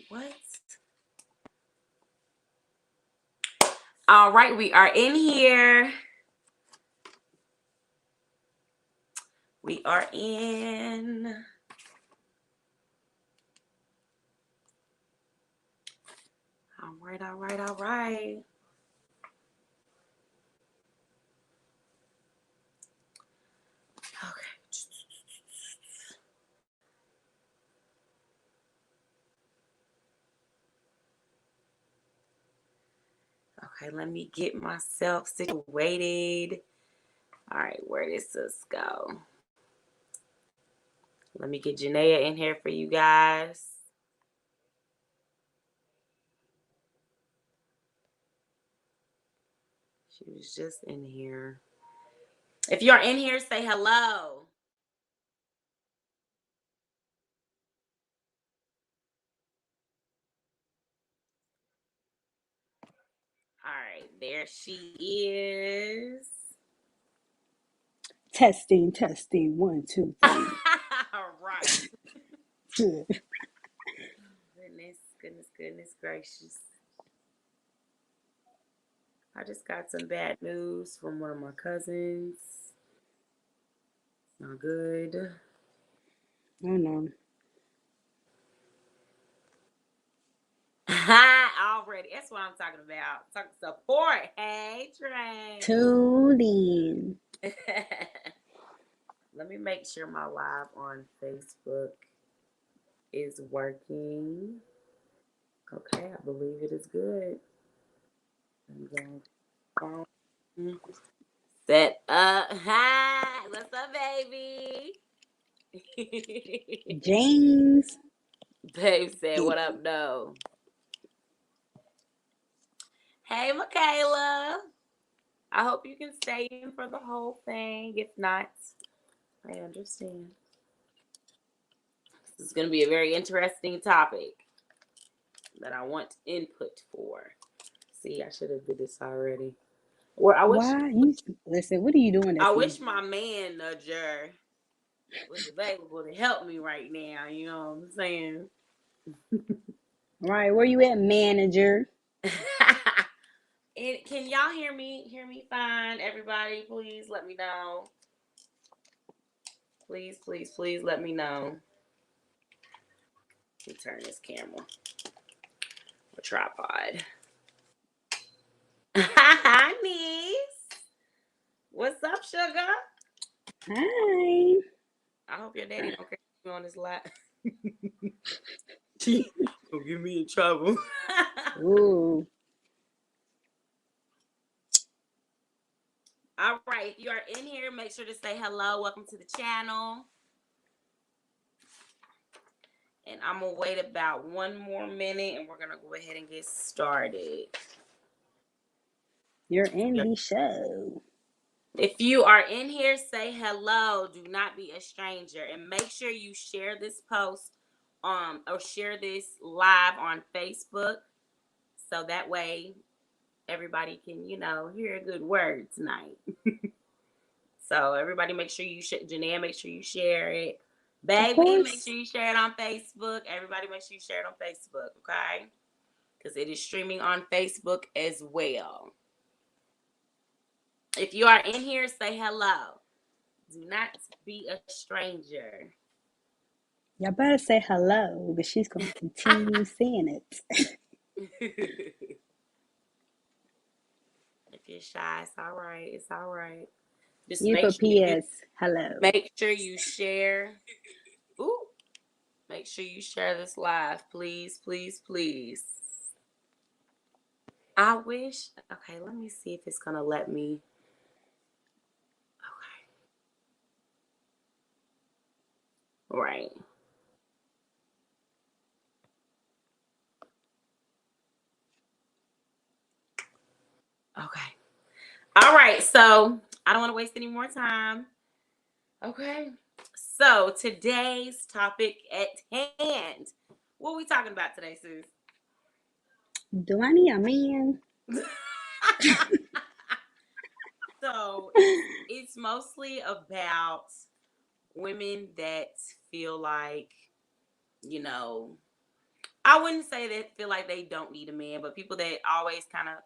What? All right, we are in here. We are in. All right, all right, all right. Okay. Okay, let me get myself situated. All right, where does this go? Let me get Janaea in here for you guys. She was just in here. If you're in here, say hello. All right, there she is. Testing, 1, 2, 3. All right. Good. Goodness gracious. I just got some bad news from one of my cousins. Not good. Oh no. Already. That's what I'm talking about. Talking support. Hey, Trey. Tuned in. Let me make sure my live on Facebook is working. Okay, I believe it is good. Set up. Hi. What's up, baby? James. Babe said, what up, no? Hey, Michaela. I hope you can stay in for the whole thing. If not, I understand. This is going to be a very interesting topic that I want input for. See, I should have did this already. Or Why? You listen, what are you doing I this wish month? my manager was available to help me right now. You know what I'm saying? Right, where you at, manager? Can y'all hear me? Hear me fine? Everybody, please let me know. Please let me know. Let me turn this camera. A tripod. Hi, niece. What's up, sugar? Hi. I hope your daddy don't catch you on his lap. Don't get me in trouble. Ooh. All right, if you are in here, make sure to say hello. Welcome to the channel. And I'm going to wait about 1 more minute and we're going to go ahead and get started. You're in the show. If you are in here, say hello. Do not be a stranger. And make sure you share this post or share this live on Facebook. So that way everybody can, hear a good word tonight. So everybody make sure you Janaea, make sure you share it. Of Baby, make course. sure you share it on Facebook. Everybody make sure you share it on Facebook, okay? Because it is streaming on Facebook as well. If you are in here, say hello. Do not be a stranger. Y'all better say hello, but she's gonna continue saying it. If you're shy, it's all right. It's all right. Just You put PS, hello. make sure you share. Ooh, make sure you share this live, please, please, please. I wish. Okay, let me see if it's gonna let me. Okay. Right. Okay. All right. So I don't want to waste any more time. Okay. So today's topic at hand. What are we talking about today, sis? Do I need a man? So it's mostly about women that feel like, you know, I wouldn't say they feel like they don't need a man, but people that always kind of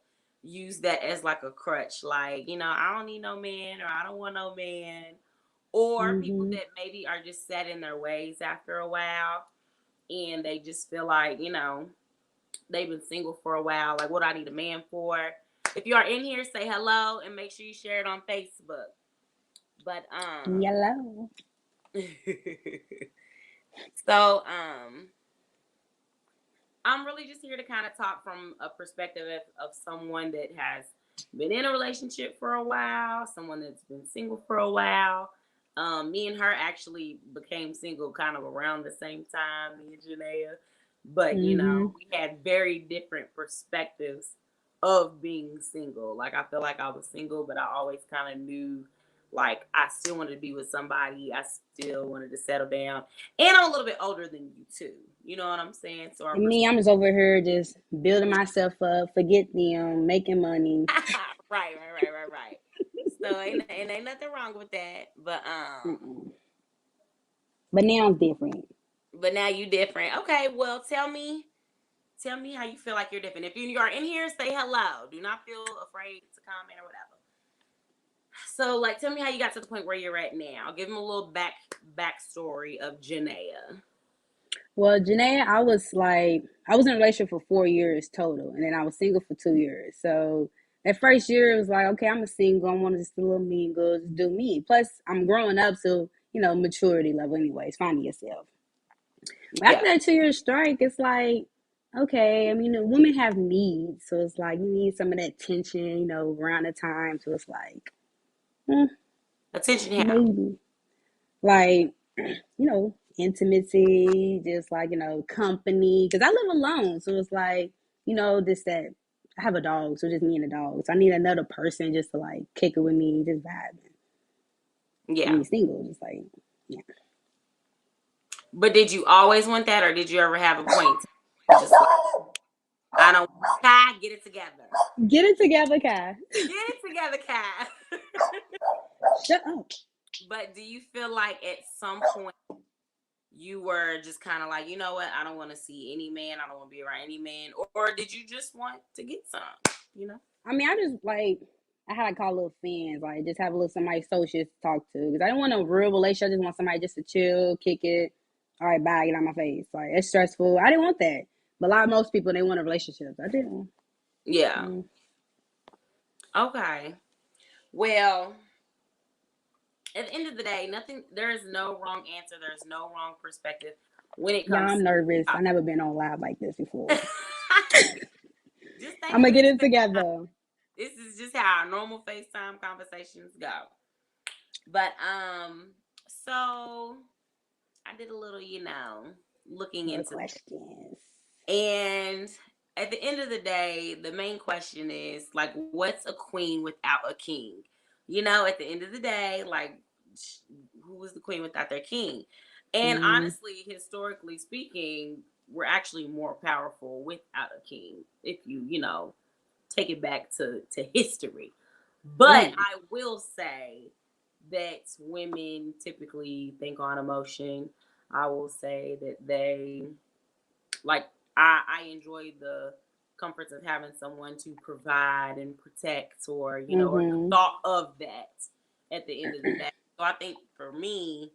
use that as like a crutch, like, I don't need no man or I don't want no man. Or people Hmm. that maybe are just set in their ways after a while and they just feel like, they've been single for a while. Like, what do I need a man for? If you are in here, say hello and make sure you share it on Facebook. But Yellow. so I'm really just here to kind of talk from a perspective of someone that has been in a relationship for a while, someone that's been single for a while. Me and her actually became single kind of around the same time, me and Janaea. But, Hmm. we had very different perspectives of being single. Like, I feel like I was single, but I always kind of knew, like, I still wanted to be with somebody. I still wanted to settle down. And I'm a little bit older than you, too. You know what I'm saying? So our And me, I'm just over here just building myself up, forget them, making money. right. So ain't nothing wrong with that. Mm-mm. But now it's different. But now you different. Okay, well tell me how you feel like you're different. If you are in here, say hello. Do not feel afraid to comment or whatever. So like tell me how you got to the point where you're at now. Give them a little backstory of Janaea. Well, Janae, I was in a relationship for 4 years total, and then I was single for 2 years. So that first year, it was like, okay, I'm a single. I want to just a little mingle, just do me. Plus, I'm growing up, so maturity level, anyways, finding yourself. But after Yeah. that 2 year strike, it's like, okay, I mean, women have needs, so it's like you need some of that tension, around the time. So it's like, hmm, Attention how. maybe like intimacy, just like company, because I live alone, so it's like this that I have a dog, so just me and the dog, so I need another person just to like kick it with me, just vibing. When Yeah. you're single, just like, yeah. But did you always want that or did you ever have a point just like I don't Kai, get it together. Get it together, Kai. Get it together, Kai. Shut up. But do you feel like at some point you were just kind of like, you know what, I don't want to see any man, I don't want to be around any man, or did you just want to get some, you know? I mean, I just like I had to call little fans, like just have a little somebody social to talk to, because I didn't want a real relationship. I just want somebody just to chill, kick it. All right, bye, get out my face. Like it's stressful. I didn't want that, but most people they want a relationship. I didn't. Yeah. Mm. Okay. Well, at the end of the day, there is no wrong answer, there's no wrong perspective when it Y'all, comes I'm nervous. to I never been on live like this before. just I'm thank gonna you get and it spend together. this is just how our normal FaceTime conversations go. But so I did a little, looking More into questions. and at the end of the day, the main question is like, what's a queen without a king? At the end of the day, like, who is the queen without their king? And Mm, honestly, historically speaking, we're actually more powerful without a king. If you take it back to history. But mm, I will say that women typically think on emotion. I will say that they like I enjoy the comforts of having someone to provide and protect or the mm-hmm. thought of that at the end of the day. So I think for me,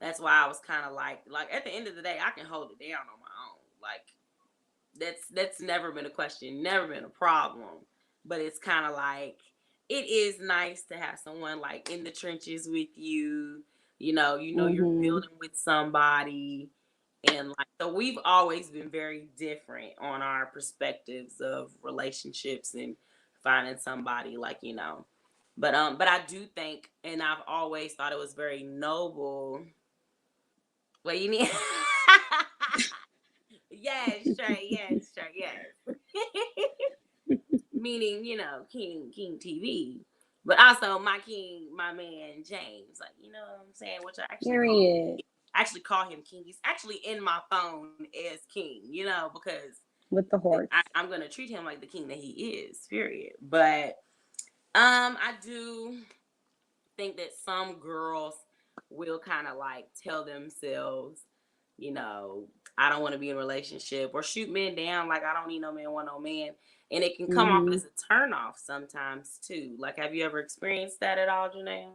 that's why I was kind of like at the end of the day, I can hold it down on my own. Like that's never been a question, never been a problem. But it's kind of like it is nice to have someone like in the trenches with you. You're Mm-hmm. building with somebody, and like so we've always been very different on our perspectives of relationships and finding somebody like. But I do think, and I've always thought it was very noble. What you need? Yes. Meaning, King TV. But also my king, my man James. Like, you know what I'm saying? Which Period. I actually call him King. He's actually in my phone as King, because With the horse. I'm gonna treat him like the king that he is, period. But I do think that some girls will kind of like tell themselves, you know, I don't want to be in a relationship, or shoot men down like I don't need no man, want no man. And it can come off Mm-hmm. as a turn off sometimes too. Like, have you ever experienced that at all, Janelle?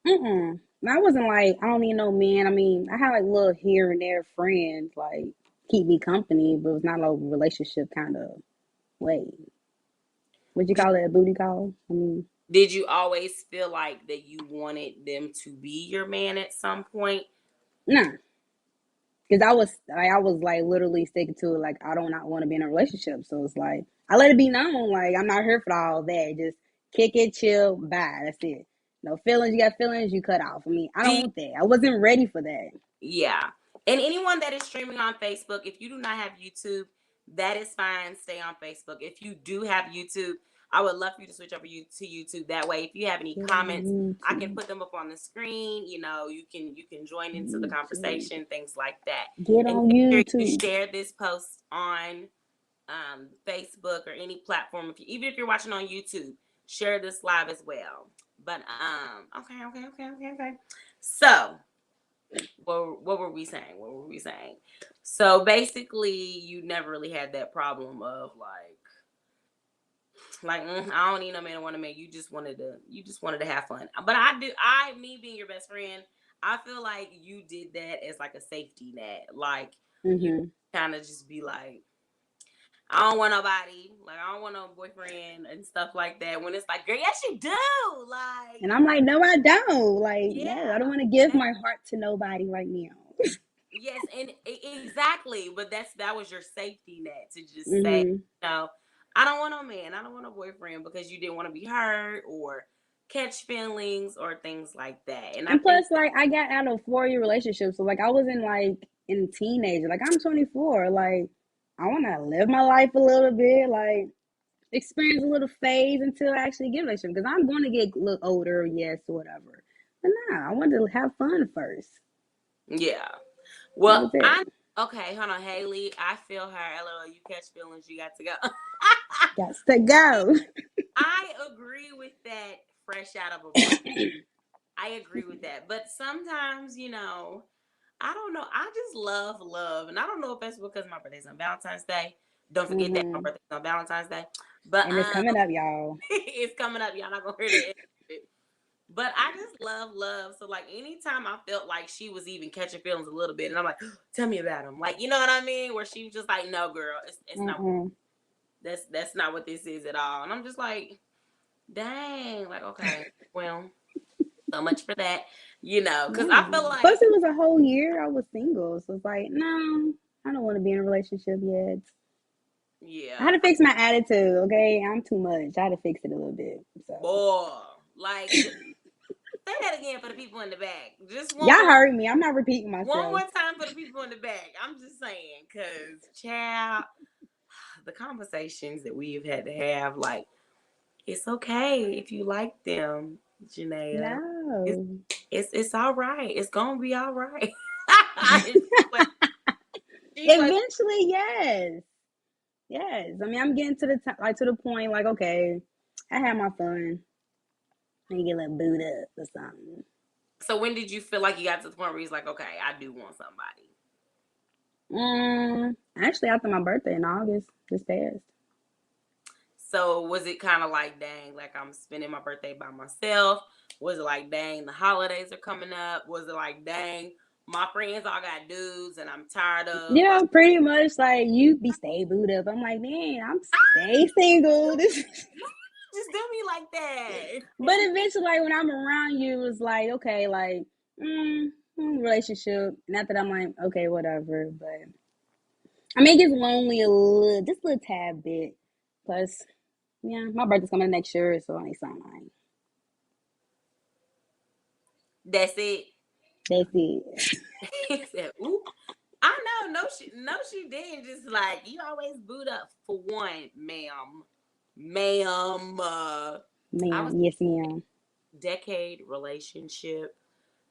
Mm-mm. I wasn't like, I don't need no man. I mean, I had like little here and there friends, like keep me company, but it was not like a relationship kind of way. Would you Did, call it a booty call? I mean, did you always feel like that you wanted them to be your man at some point? nah, because I was like literally sticking to it. Like I don't not want to be in a relationship, so it's like I let it be known. Like I'm not here for all that. Just kick it, chill, bye. That's it. No feelings. You got feelings. You cut off. I mean, I Do don't you, want that. I wasn't ready for that. yeah. And anyone that is streaming on Facebook, if you do not have YouTube, that is fine. Stay on Facebook. If you do have YouTube, I would love for you to switch over to YouTube. That way, if you have any Get comments, on I can YouTube. put them up on the screen. You can join into the YouTube. conversation, things like that. Get And on make sure you YouTube. share this post on Facebook or any platform. Even if you're watching on YouTube, share this live as well. But okay. So what were we saying? What were we saying? So basically, you never really had that problem of I don't need no man, I want a man. You just wanted to have fun. But me being your best friend, I feel like you did that as like a safety net. Like you Hmm. kind of just be like, I don't want nobody. Like I don't want no boyfriend and stuff like that. When it's like, girl, yes you do. Like And I'm like, no, I don't. Like, no, I yeah, don't want to give that, my heart to nobody right now. yes, and exactly. But that was your safety net to just say, Hmm. no, I don't want no man. I don't want a boyfriend because you didn't want to be hurt or catch feelings or things like that. And I And think plus, like, I got out of 4 year relationship, so like, I wasn't like in teenager. Like, I'm 24. Like, I want to live my life a little bit. Like, experience a little phase until I actually get a relationship. Because I'm going to get a little older, yes, or whatever. But nah, I wanted to have fun first. yeah. That Well, was it. okay. Hold on, Haley. I feel her. LOL. You catch feelings. You got to go. Got to go. I agree with that. Fresh out of a break. I agree with that. But sometimes, I don't know. I just love. And I don't know if that's because my birthday's on Valentine's Day. Don't forget that my Hmm. birthday's on Valentine's Day. But And it's coming up, y'all. it's coming up. Y'all not gonna hear the end of it. But I just love. So like anytime I felt like she was even catching feelings a little bit, and I'm like, tell me about him. Like, you know what I mean? Where she was just like, no, girl, it's not. Mm-mm. That's not what this is at all. And I'm just like, dang, like okay, well, so much for that, because I Yeah. feel Plus, like, it was a whole year I was single, so it's like, no, I don't want to be in a relationship yet. I had yeah, to fix my attitude. Okay, I'm too much. I had to fix it a little bit. So boy, like say that again for the people in the back. Just y'all heard me. I'm not repeating one more myself. time for the people in the back. I'm just saying, cause child, the conversations that we've had to have, like, it's okay if you like them, Janaea. It's No. it's all right. It's gonna be all right. And she plays. Eventually, yes, yes. I mean, I'm getting to the like to the point. Like, okay, I had my fun. I get a little boot up or something. So when did you feel like you got to the point where he's like, okay, I do want somebody? Actually, after my birthday in August, just passed. So was it kind of like, dang, like I'm spending my birthday by myself? Was it like, dang, the holidays are coming up? Was it like, dang, my friends all got dudes and I'm tired of Yeah, pretty much like you be stay booed up. I'm like, man, I'm stay single. This, just do me like that? but eventually, like when I'm around you, it's like okay, like relationship. Not that I'm like okay, whatever. But I mean, it gets lonely a little, just a little tad bit. Plus, yeah, my birthday's coming next year, so I need something. That's it. That's it. He said, "Oop." I know, she didn't. Just like you always boot up for one, ma'am. I was Ma'am, yes, ma'am. decade relationship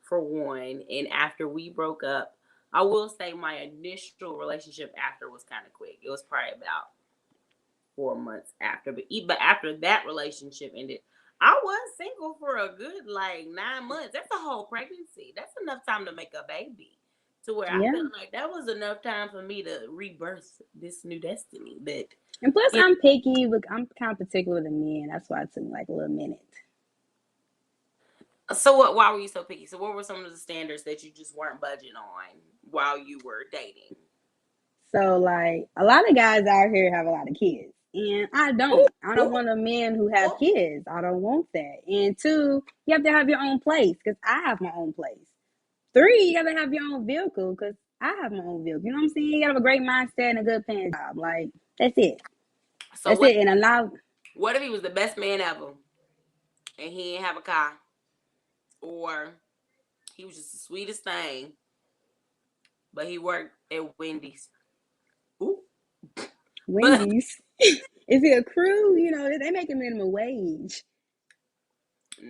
for one, and after we broke up, I will say my initial relationship after was kind of quick. It was probably about 4 months after, but after that relationship ended, I was single for a good like 9 months. That's a whole pregnancy. That's enough time to make a baby. to where I Yeah. felt like that was enough time for me to rebirth this new destiny. That And plus, you I'm picky, but I'm kind of particular with the men. That's why it took me like a little minute. So what? Why were you so picky? So what were some of the standards that you just weren't budging on while you were dating? So like a lot of guys out here have a lot of kids. And I Ooh, don't. I don't ooh, want a man who have ooh. kids. I don't want that. And two, you have to have your own place because I have my own place. Three, you gotta have your own vehicle because I have my own vehicle. You know what I'm saying? You gotta have a great mindset and a good paying job. Like that's it. So That's it. And a lot. what if he was the best man ever and he didn't have a car, or he was just the sweetest thing, but he worked at Wendy's? Ooh. But Wendy's. Is it a crew? You know, they making minimum wage.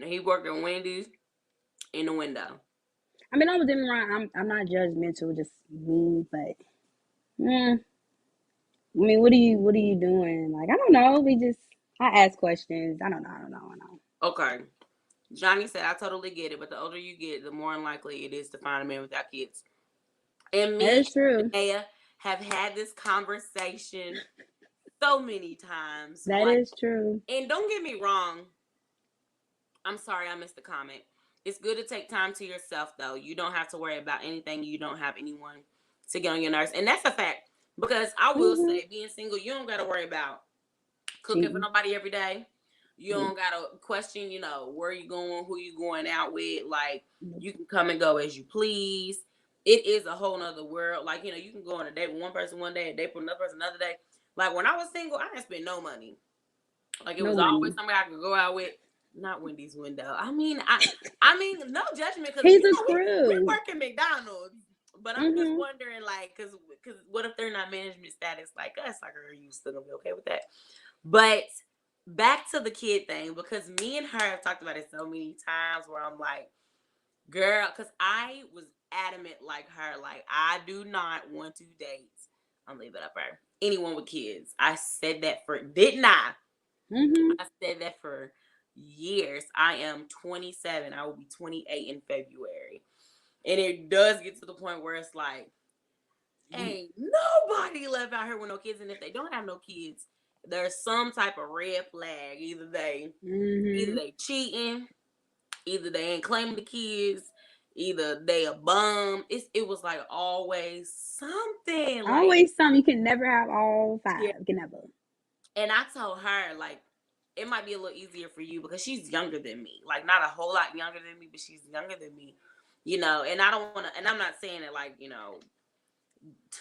he worked at Wendy's in the window. I mean, don't get me wrong. I'm not judgmental, just me. But I mean, what are you doing? Like, I don't know. I ask questions. I don't know. Okay. Johnny said, I totally get it, but the older you get, the more unlikely it is to find a man without kids. And That me is true. and Janaea have had this conversation so many times. That Like, is true. and don't get me wrong, I'm sorry I missed the comment. It's good to take time to yourself, though. You don't have to worry about anything. You don't have anyone to get on your nerves. And that's a fact. Because I will Mm-hmm. say, being single, you don't got to worry about cooking for Cheating. nobody every day. You Nope. don't got to question, where you going, who you going out with. Like, Nope. you can come and go as you please. It is a whole nother world. Like, you can go on a date with one person one day, a date with another person another day. Like, when I was single, I didn't spend no money. Like, it No was always money. somebody I could go out with. Not Wendy's window. I mean, no judgment, because He's a we screw. work at McDonald's, but I'm just Mm-hmm. wondering, like, because what if they're not management status like us? Like, are you still gonna be okay with that? But back to the kid thing, because me and her have talked about it so many times, where I'm like, girl, because I was adamant like her, like I do not want to date. I'm leaving it up her anyone with kids. I said that for didn't I? Mm-hmm. I said that for years. I am 27. I will be 28 in February. And it does get to the point where it's like, ain't nobody left out here with no kids. And if they don't have no kids, there's some type of red flag. Either Mm-hmm. they cheating, either they ain't claiming the kids, either they a bum. It was like always something like, Always something. You can never have all yeah. five. You can never. And I told her, like, it might be a little easier for you because she's younger than me. Like, not a whole lot younger than me, but she's younger than me. And I don't want to, and I'm not saying it like,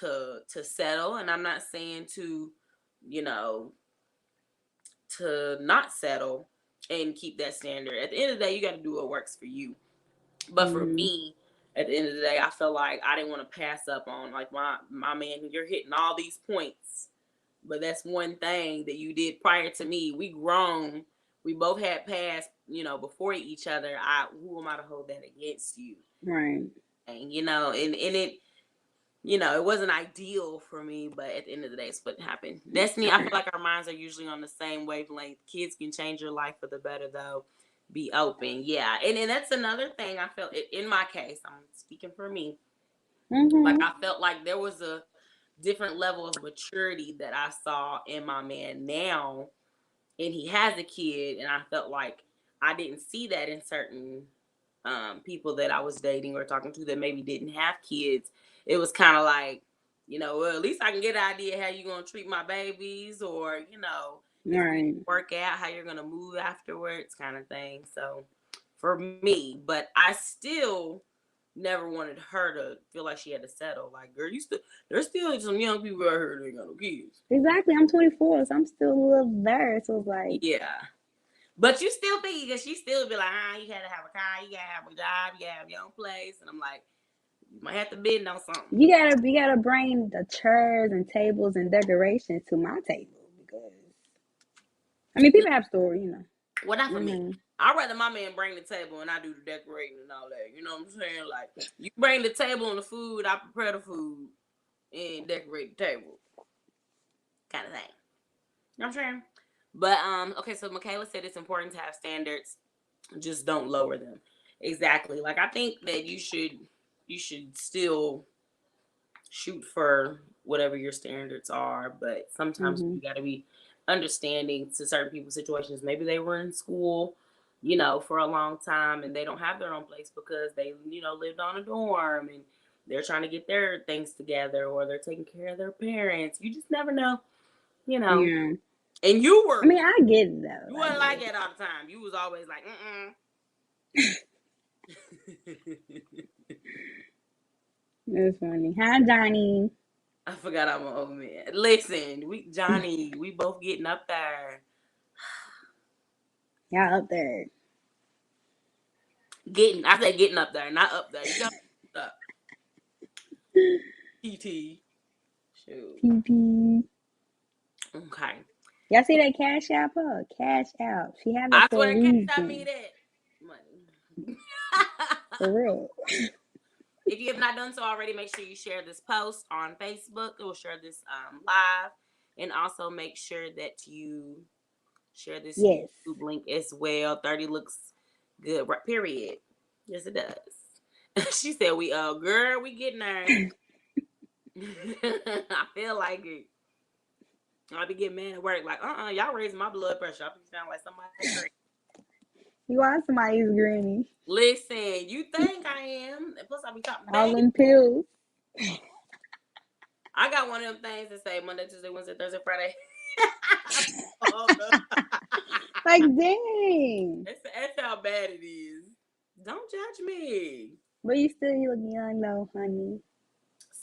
to settle, and I'm not saying to, you know, to not settle and keep that standard. At the end of the day, you got to do what works for you. But for Mm-hmm. me, at the end of the day, I felt like I didn't want to pass up on like my man. You're hitting all these points, but that's one thing that you did prior to me. We grown. We both had passed, before each other. Who am I to hold that against you? Right. And and it, it wasn't ideal for me, but at the end of the day, it's what happened. Destiny, I feel like our minds are usually on the same wavelength. Kids can change your life for the better, though. Be open, yeah. And that's another thing I felt in my case. I'm speaking for me. Like, Mm-hmm. I felt like there was a different level of maturity that I saw in my man now, and he has a kid, and I felt like I didn't see that in certain people that I was dating or talking to that maybe didn't have kids. It was kind of like, well, at least I can get an idea how you're gonna treat my babies, or if we Right. work out how you're gonna move afterwards, kind of thing. So for me, but I still never wanted her to feel like she had to settle. Like, girl, there's still some young people out here that ain't got no kids. Exactly. I'm 24, so I'm still a little there. So it's like Yeah. But you still think, because she still be like, you gotta have a car, you gotta have a job, you gotta have your own place. And I'm like, you might have to bend on something. you gotta bring the chairs and tables and decorations to my table because I mean people have stories. Well, not for me. Mm-hmm. I'd rather my man bring the table and I do the decorating and all that. You know what I'm saying? Like, you bring the table and the food, I prepare the food and decorate the table. Kind of thing. You know what I'm saying? But okay, so Michaela said it's important to have standards, just don't lower them. Exactly. Like, I think that you should still shoot for whatever your standards are, but sometimes Hmm. you got to be understanding to certain people's situations. Maybe they were in school, for a long time and they don't have their own place because they, lived on a dorm and they're trying to get their things together or they're taking care of their parents. You just never know, you know. Yeah. And you I were mean, I get it though. you I weren't get like it. that all the time. You was always like, It's funny. Hi, Johnny. I forgot I'm an old man. Listen, we both getting up there. Y'all up there. I said getting up there, not up there. You got up. TT. Shoot. PP. Okay. Y'all see that cash app? Huh? Cash out. She have it I for a swear to God, I mean reason. that money. For real. If you have not done so already, make sure you share this post on Facebook. It will share this live, and also make sure that you share this Yes. YouTube link as well. 30 looks good. Period. Yes, it does. She said, "We girl, we getting there." I feel like it. I be getting mad at work, like, y'all raising my blood pressure. I be sound like somebody crazy. You are somebody's granny. Listen, you think I am? And plus, I be talking All bad. them pills. I got one of them things that say Monday, Tuesday, Wednesday, Thursday, Friday. Oh, no. Like, dang. That's how bad it is. Don't judge me. But you still look young though, honey.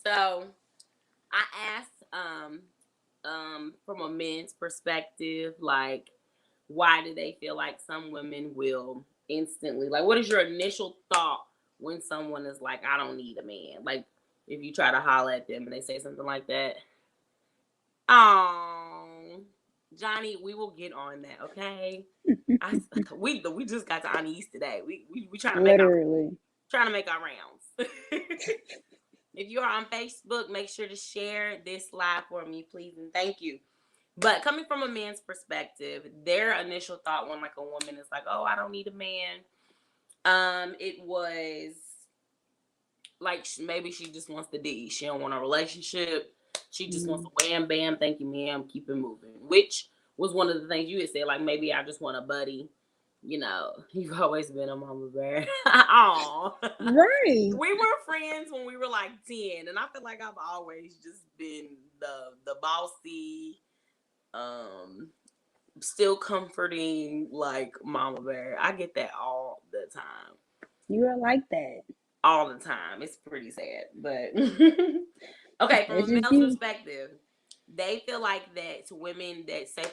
So I asked from a men's perspective, like, why do they feel like some women will instantly, like, what is your initial thought when someone is like, I don't need a man? Like, if you try to holler at them and they say something like that. Oh, Johnny, we will get on that, okay? We just got to Annie's today. We trying to Literally. make our rounds. If you are on Facebook, make sure to share this live for me, please, and thank you. But coming from a man's perspective, their initial thought when like a woman is like, "Oh, I don't need a man," it was like maybe she just wants the D. She don't want a relationship. She just wants a wham bam, thank you, ma'am, keep it moving. Which was one of the things you had said, like maybe I just want a buddy. You've always been a mama bear. Aw. Right. We were friends when we were like 10, and I feel like I've always just been the bossy, still comforting, like mama bear. I get that all the time. You are like that. All the time. It's pretty sad, but okay. From a That's just male's you. perspective, they feel like that women that say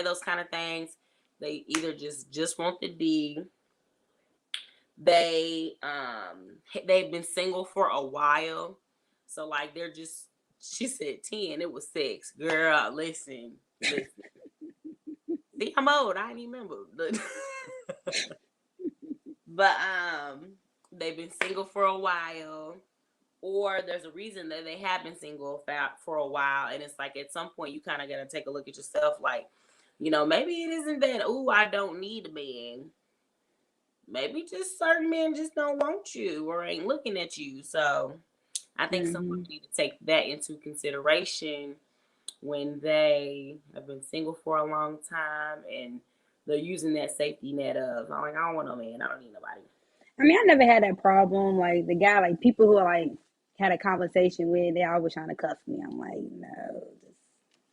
those kind of things, they either just want the D. They've been single for a while, so like they're just. She said 10. It was 6. Girl, listen. See, I'm old. I didn't even remember. But they've been single for a while, or there's a reason that they have been single for a while, and it's like at some point you kind of gotta take a look at yourself, like, maybe it isn't that. Oh, I don't need a man. Maybe just certain men just don't want you or ain't looking at you. So I think someone Hmm. need to take that into consideration when they have been single for a long time and they're using that safety net of, I'm like, I don't want no man, I don't need nobody. I mean, I never had that problem. Like the guy, like people who are like had a conversation with, they always trying to cuff me. I'm like, no.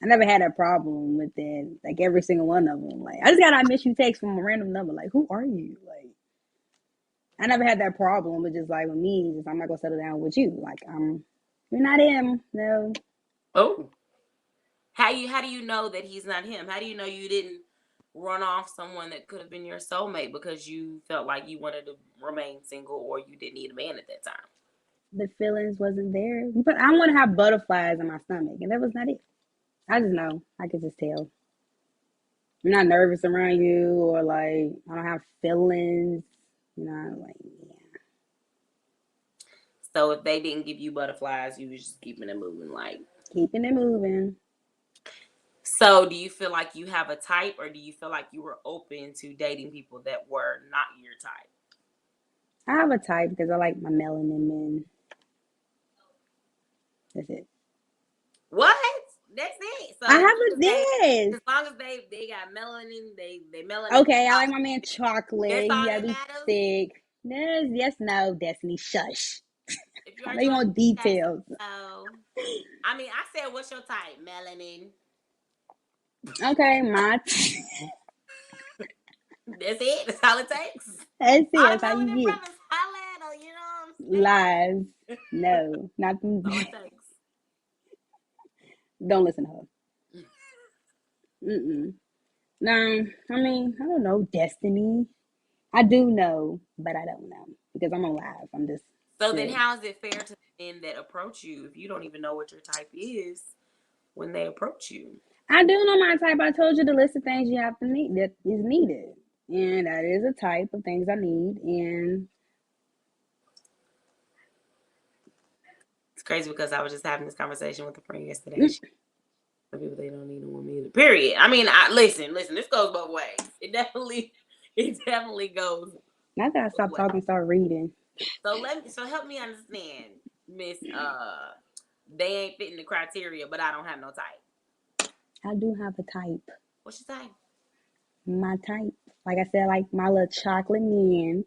I never had a problem with it. Like every single one of them. Like I just got I miss you text from a random number. Like who are you? Like I never had that problem. But just like with me, just I'm not gonna settle down with you. Like you're not him. No. Oh, how do you know that he's not him? How do you know you didn't run off someone that could have been your soulmate because you felt like you wanted to remain single or you didn't need a man at that time? The feelings wasn't there. But I want to have butterflies in my stomach, and that was not it. I just know. I could just tell. I'm not nervous around you, or like I don't have feelings. Like yeah. So if they didn't give you butterflies, you was just keeping it moving, like. Keeping it moving. So do you feel like you have a type, or do you feel like you were open to dating people that were not your type? I have a type because I like my melanin men. That's it. What? That's it. So I have a yes. as long as they got melanin, they melanin Okay, I like my man positive. That's chocolate. He all gotta that be matters. thick. Yes, no, Destiny. Shush. If you I are know you joining want the chat, details. so I mean, I said, what's your type? Melanin. Okay, That's it. That's all it takes. that's it. All That's the how you melanin get brothers holla at her. You know what I'm lies. saying? No, not them. That's all it takes. Don't listen to her. Mm-mm. No, I mean, I don't know, Destiny. I do know, but I don't know because I'm alive. I'm just So then, still. how is it fair to the men that approach you if you don't even know what your type is when they approach you? I do know my type. I told you the list of things you have to need that is needed, and that is a type of things I need. And It's crazy because I was just having this conversation with a friend yesterday. People they don't need a woman either. Period. I mean, listen. This goes both ways. It definitely goes not that I both stop ways. talking, start reading. So help me understand, Miss. They ain't fitting the criteria, but I don't have no type. I do have a type. What's your type? My type, like I said, like my little chocolate men,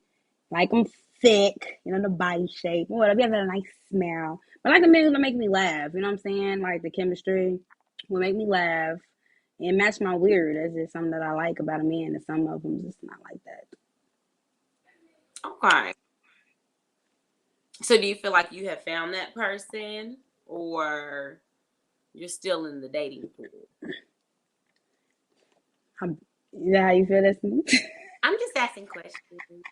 like I'm thick, the body shape, whatever. You have a nice smile, but like a man who'll make me laugh. You know what I'm saying? Like the chemistry will make me laugh and match my weird. That's just something that I like about a man. And some of them just not like that. Okay. So do you feel like you have found that person, or you're still in the dating pool? Is that how you feel, Destiny? I'm just asking questions.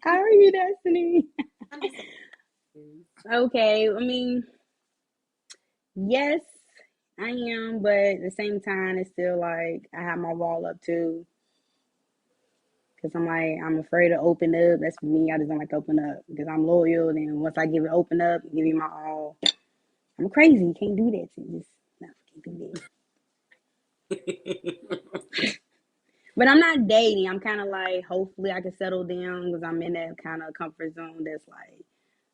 How are you, Destiny? I'm just asking. Okay, I mean, yes, I am, but at the same time, it's still like I have my wall up too. Cause I'm like, I'm afraid to open up. That's for me. I just don't like to open up because I'm loyal. And then once I give it open up, give you my all. I'm crazy. You can't do that to me. Just no, can't do that. But I'm not dating. I'm kind of like, hopefully I can settle down because I'm in that kind of comfort zone. That's like,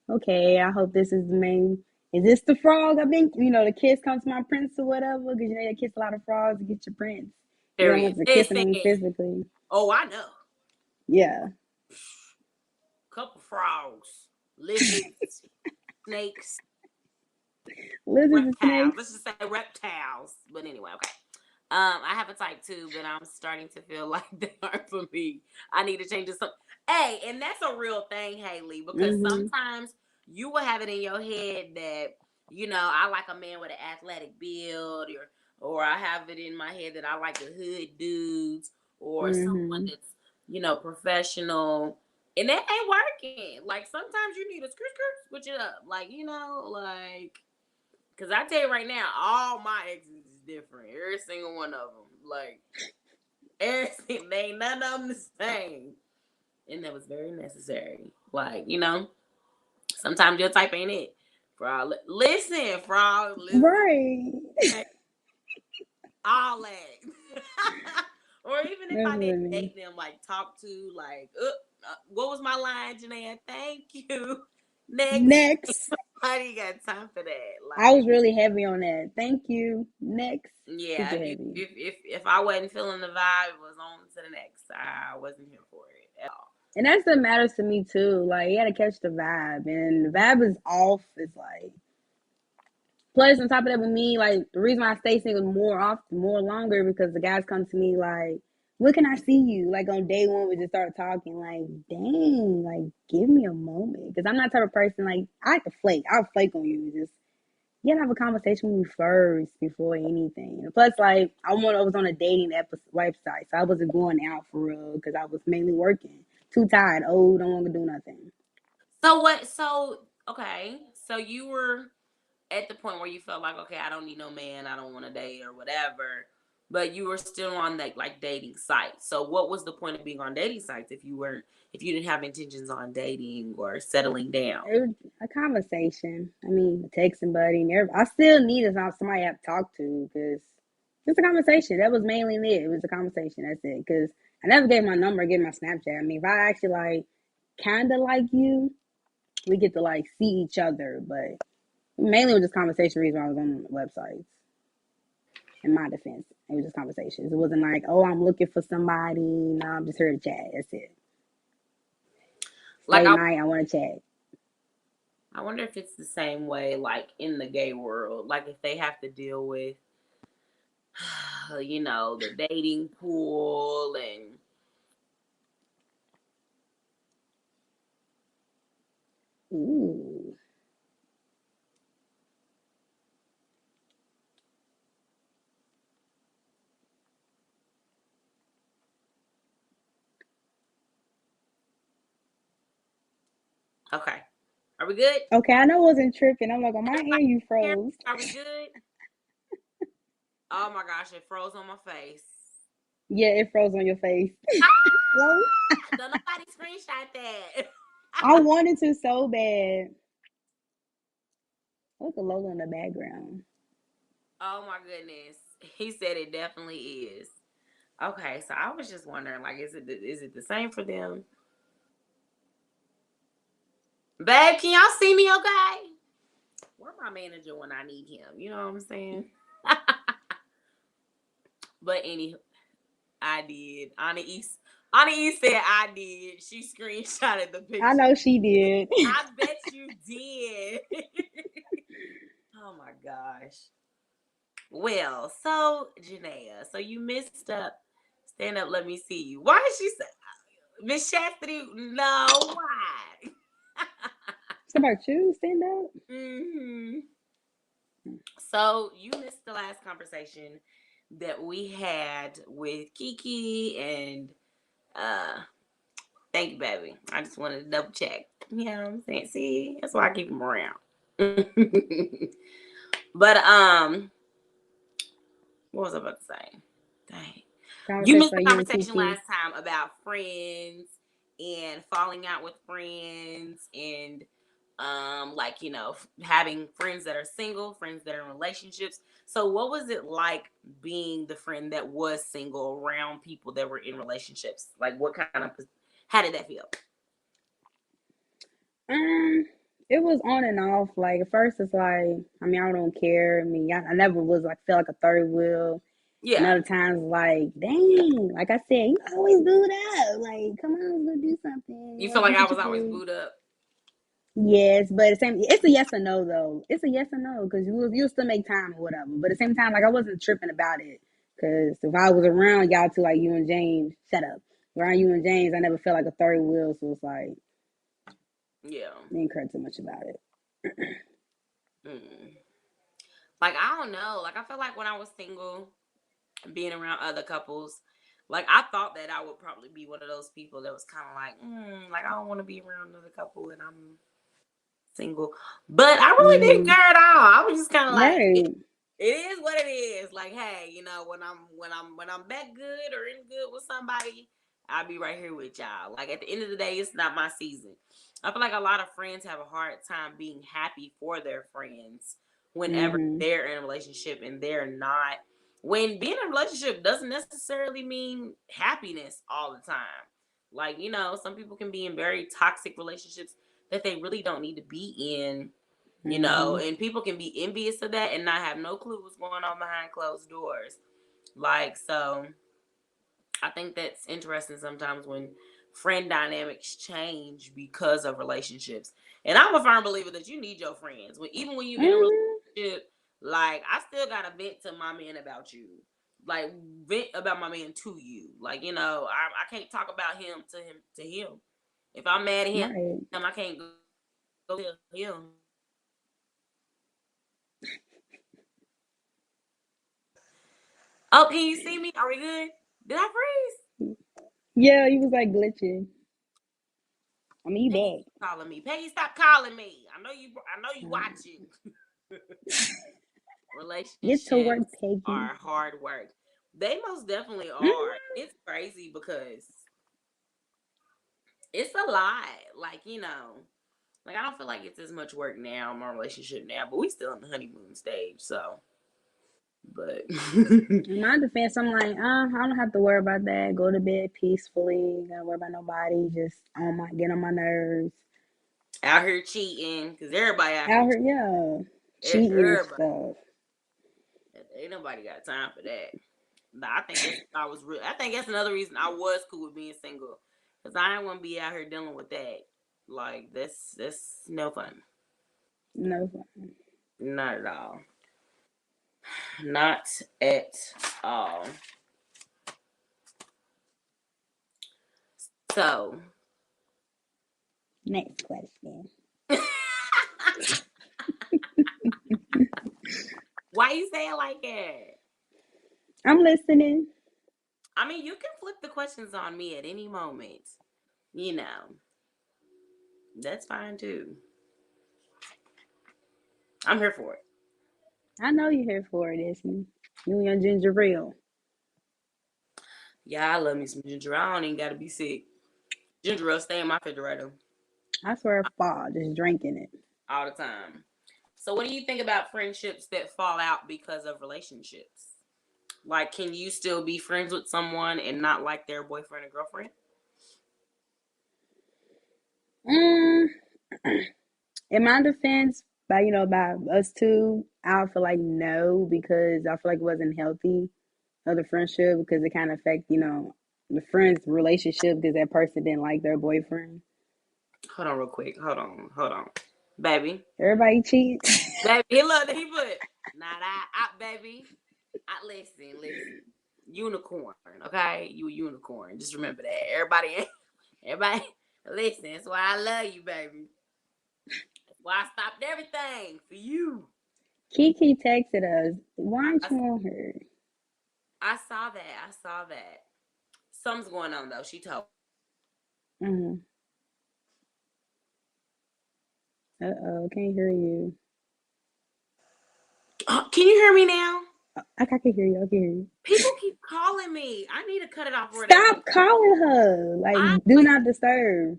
okay, I hope this is the main. Is this the frog? I've been, the kiss comes to my prince or whatever. Because you kiss a lot of frogs to get your prince. You don't Period. want to kissing Listen. them physically. Oh, I know. Yeah. Couple frogs, lizards, snakes, Lizards and reptiles. snakes. Let's just say reptiles. But anyway, okay. I have a type 2, but I'm starting to feel like they aren't for me. I need to change this. Hey, and that's a real thing, Haley, because Mm-hmm. sometimes you will have it in your head that, I like a man with an athletic build, or I have it in my head that I like the hood dudes, or someone Mm-hmm. that's, professional. And that ain't working. Like sometimes you need a switch it up. Like, because I tell you right now, all my exes is different. Every single one of them. Like, everything, they ain't none of them the same. And that was very necessary. Like, sometimes your type ain't it. Frog, listen, frog, listen. Right. All that. Or even if That's I didn't funny. date them, like, talk to, like, what was my line, Janae? Thank you. Next. Next. I ain't got time for that. I Like, was really heavy on that. Thank you. Next. yeah, Super heavy. if I wasn't feeling the vibe, it was on to the next. I wasn't here for it at all. And that's what matters to me too. Like you gotta catch the vibe. And the vibe is off. It's like plus on top of that with me, like the reason why I stay single more often, more longer because the guys come to me like, when can I see you? Like on day one we just start talking, like, dang, like give me a moment. Because I'm not the type of person like I like to flake. I'll flake on you. Just you gotta have a conversation with me first before anything. And plus, like, I was on a dating website, so I wasn't going out for real because I was mainly working. Too tired, old, don't want to do nothing. So what? So okay. So you were at the point where you felt like, okay, I don't need no man, I don't want to date or whatever, but you were still on that like dating sites. So what was the point of being on dating sites if you didn't have intentions on dating or settling down? It was a conversation. I mean, a texting buddy. And I still need somebody I have to talk to because it's a conversation. That was mainly it. It was a conversation. That's it. Because I never gave my number, gave my Snapchat. I mean, if I actually kind of like you, we get to like see each other, but Mainly it was just conversation reason I was on websites. In my defense, it was just conversations. It wasn't like, oh, I'm looking for somebody. No, I'm just here to chat. That's it. Like Late night, I want to chat. I wonder if it's the same way, like in the gay world, like if they have to deal with, the dating pool and. Ooh. Okay. Are we good? Okay, I know I wasn't tripping. I'm like, on my end, you froze. Are we good? Oh my gosh, it froze on my face. Yeah, it froze on your face. Hello? Don't nobody screenshot that. I wanted to so bad. Look at Lola in the background. Oh my goodness. He said it definitely is. Okay, so I was just wondering, like, is it the same for them? Babe, can y'all see me okay? Where's my manager when I need him? You know what I'm saying? But anywho, I did. Anna East said I did. She screenshotted the I picture. know she did. I bet you did. Oh my gosh. Well, so Janaea, so you missed up. Stand up, let me see you. Why is she say Miss Chastity? No, why? It's about you. Stand up. Mm-hmm. So you missed the last conversation that we had with Kiki and thank you, baby. I just wanted to double check. You know what I'm saying? See, that's why I keep them around. But what was I about to say? Dang. You Conversation missed the about you and conversation Kiki. last time about friends and falling out with friends and having friends that are single, friends that are in relationships. So what was it like being the friend that was single around people that were in relationships? Like how did that feel? It was on and off. Like at first, it's like, I mean, I don't care. I mean, I never was like felt like a third wheel. And Yeah. other times, like, dang, like I said, you always do that. Like, come on, let's go do something. You feel Let's like go I get was your always food. booed up? Yes, but at the same, it's a yes or no though. It's a yes or no because you'll still make time or whatever. But at the same time, like I wasn't tripping about it because if I was around y'all two, like you and James, shut up. Around you and James, I never felt like a third wheel, so it's like Yeah. I didn't care too much about it. Mm. Like I don't know. Like I feel like when I was single, being around other couples, like I thought that I would probably be one of those people that was kind of like I don't want to be around another couple and I'm single. But I really didn't Hmm. care at all. I was just kind of like, Right. it is what it is. Like, hey, when I'm back good or in good with somebody, I'll be right here with y'all. Like at the end of the day, it's not my season. I feel like a lot of friends have a hard time being happy for their friends whenever Hmm. they're in a relationship and they're not. When being in a relationship doesn't necessarily mean happiness all the time. Like, some people can be in very toxic relationships that they really don't need to be in, Hmm. and people can be envious of that and not have no clue what's going on behind closed doors. Like, so I think that's interesting sometimes when friend dynamics change because of relationships. And I'm a firm believer that you need your friends. Even when you're in a Hmm. relationship, like I still gotta vent to my man about you. Like vent about my man to you. Like, I can't talk about him to him. If I'm mad at him, Right. I can't go to him. Oh, can you see me? Are we good? Did I freeze? Yeah, he was like glitching. I mean, you Peggy back. keep calling me. Peggy, stop calling me. I know you. I know you watching. Get to work, Relationships Peggy. are hard work. They most definitely are. Hmm. It's crazy because it's a lot. Like like I don't feel like it's as much work now in my relationship now, but we still in the honeymoon stage. So, but In my defense, I'm like, I don't have to worry about that. Go to bed peacefully. Gotta worry about nobody. Just get on my nerves. out here cheating because everybody out here Out here, yeah. cheating and Everybody, stuff. ain't nobody got time for that. But I think that's I was real. I think that's another reason I was cool with being single, cause I didn't want to be out here dealing with that. Like that's no fun. No. Not at all. Not at all. So, Next question. why you say it like that? I'm listening. I mean, you can flip the questions on me at any moment. You know, that's fine too. I'm here for it. I know you're here for it, Esme. You and your ginger ale. Yeah, I love me some ginger. I don't even gotta be sick. Ginger ale stay in my refrigerator I swear, fall just drinking it. all the time. So, what do you think about friendships that fall out because of relationships? Like, can you still be friends with someone and not like their boyfriend or girlfriend? Mm, in my defense, by us two, I feel like no, because I feel like it wasn't healthy of the friendship because it kind of affect the friend's relationship because that person didn't like their boyfriend. Hold on, real quick. Hold on, baby. Everybody cheats. Baby, look, he put not baby. Listen. Unicorn, okay? You a unicorn. Just remember that. Everybody, listen. That's why I love you, baby. That's why I stopped everything for you. Kiki texted us. Why aren't I, you on her? I saw that. I saw that. Something's going on though. She told. Uh-huh. Uh-oh, can't hear you. Can you hear me now? I can hear you. I can hear you. People keep calling me. I need to cut it off where they keep. Stop calling her. Like, I do not disturb.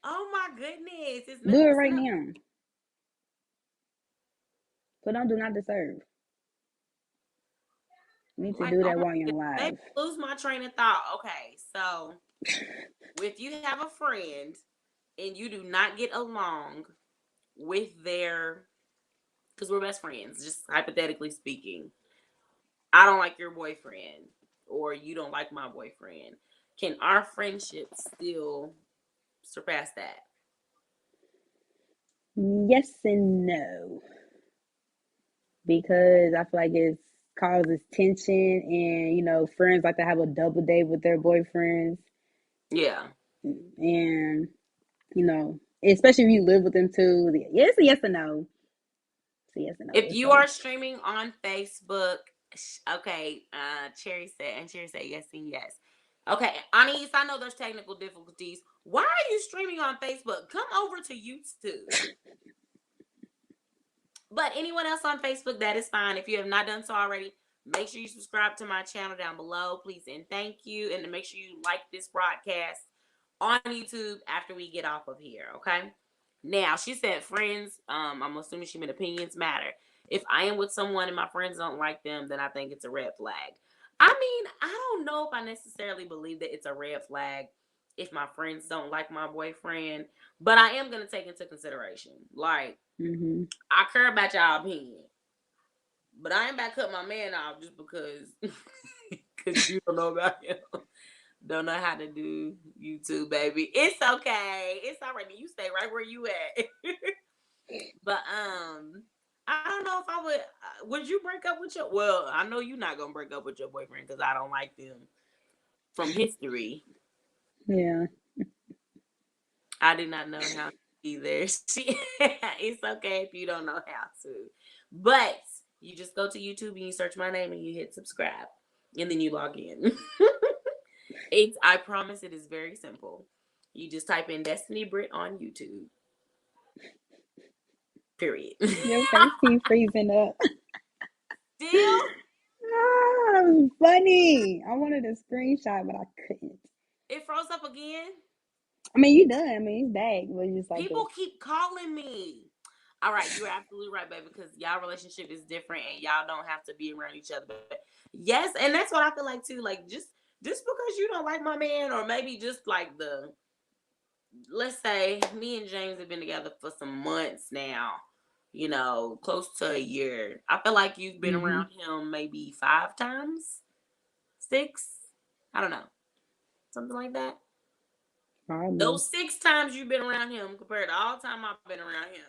Oh my goodness, it's Do it messed right up. now. Put on do not disturb. You need to Like, do oh that my while you're goodness, live. lose my train of thought. Okay, so if you have a friend and you do not get along with their, because we're best friends, just hypothetically speaking, I don't like your boyfriend or you don't like my boyfriend, can our friendship still surpass that? Yes and no. Because I feel like it causes tension and friends like to have a double date with their boyfriends Yeah. and especially if you live with them too. Yeah, it's a yes or no. It's a yes or no. If It's you both. are streaming on Facebook, okay, Cherry said yes and yes. Okay, Anise, I know there's technical difficulties. Why are you streaming on Facebook? Come over to YouTube. But anyone else on Facebook, that is fine. If you have not done so already, make sure you subscribe to my channel down below, please, and thank you. And to make sure you like this broadcast on YouTube after we get off of here, okay? Now, she said friends, I'm assuming she meant opinions matter. If I am with someone and my friends don't like them, then I think it's a red flag. I mean, I don't know if I necessarily believe that it's a red flag if my friends don't like my boyfriend, but I am going to take into consideration. Like, Mm-hmm. I care about y'all opinion, but I ain't about to cut my man off just because you don't know about him. Don't know how to do YouTube, baby. It's okay. It's all right. You stay right where you at. But I don't know if I would. Would you break up with your? Well, I know you're not gonna break up with your boyfriend because I don't like them from history. Yeah. I did not know how to either. It's okay if you don't know how to, but you just go to YouTube and you search my name and you hit subscribe, and then you log in. I promise it is very simple. You just type in Destiny Britt on YouTube. Period. Your face keep freezing up. Still, Ah, that was funny. I wanted a screenshot, but I couldn't. it froze up again. I mean, you done. I mean, it's back, but it's just like the. People keep calling me. All right, you're absolutely right, baby, because y'all relationship is different and y'all don't have to be around each other. But yes, and that's what I feel like too. Like just because you don't like my man, or maybe just like let's say me and James have been together for some months now. close to a year. I feel like you've been Mm-hmm. around him maybe 5 times, 6. I don't know, something like that. Probably. Those 6 times you've been around him compared to all the time I've been around him,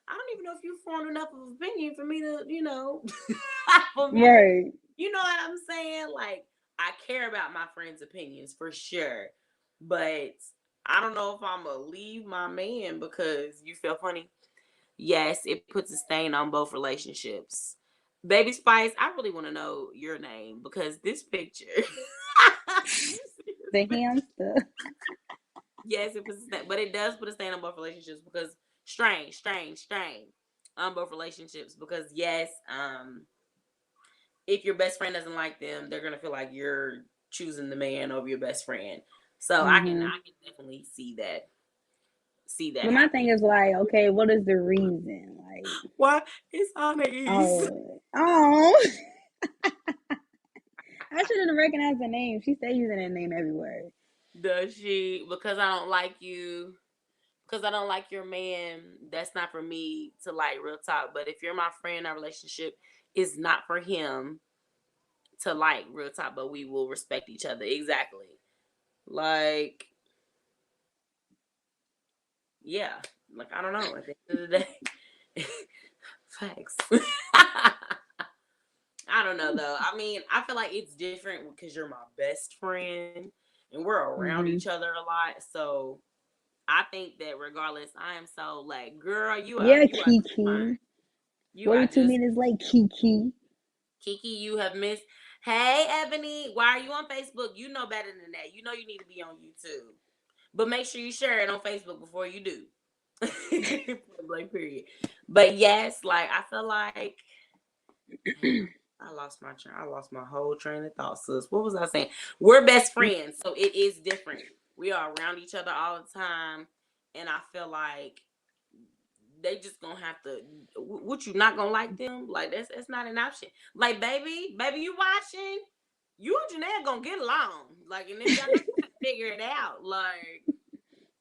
I don't even know if you formed enough of an opinion for me to, for me to, Right. you know what I'm saying? Like, I care about my friends' opinions for sure, but I don't know if I'm gonna leave my man because you feel funny. Yes, it puts a stain on both relationships. Baby Spice, I really want to know your name because this picture. You see this The picture? hamster. Yes, it puts a stain, but it does put a stain on both relationships because strange on both relationships because yes, if your best friend doesn't like them, they're gonna feel like you're choosing the man over your best friend. So I can Mm-hmm. definitely see that But my thing happening. is like, okay, what is the reason? Like, Why it's Anais? oh, I should have recognized the name. She stay using that name everywhere. Does she? Because I don't like you. Because I don't like your man. That's not for me to like real talk. But if you're my friend, our relationship is not for him to like real talk. But we will respect each other. Exactly. Like, yeah. Like I don't know. At the end of the day, facts. I don't know though. I mean, I feel like it's different because you're my best friend and we're around Mm-hmm. each other a lot. So I think that regardless, I am so like, girl, Yeah, you are just fine. Kiki. You are 42 just minutes late, Kiki. Kiki. You have missed. Hey, Ebony, why are you on Facebook? You know better than that. You know you need to be on YouTube, but make sure you share it on Facebook before you do. Like period. But yes, like I feel like. Dang, I lost my train. I lost my whole train of thought, sis. What was I saying? We're best friends, so it is different. We are around each other all the time, and I feel like they just gonna have to. What you not gonna like them? Like that's not an option. Like baby, you watching? You and Janelle gonna get along. Like, and if y'all not gonna figure it out, like,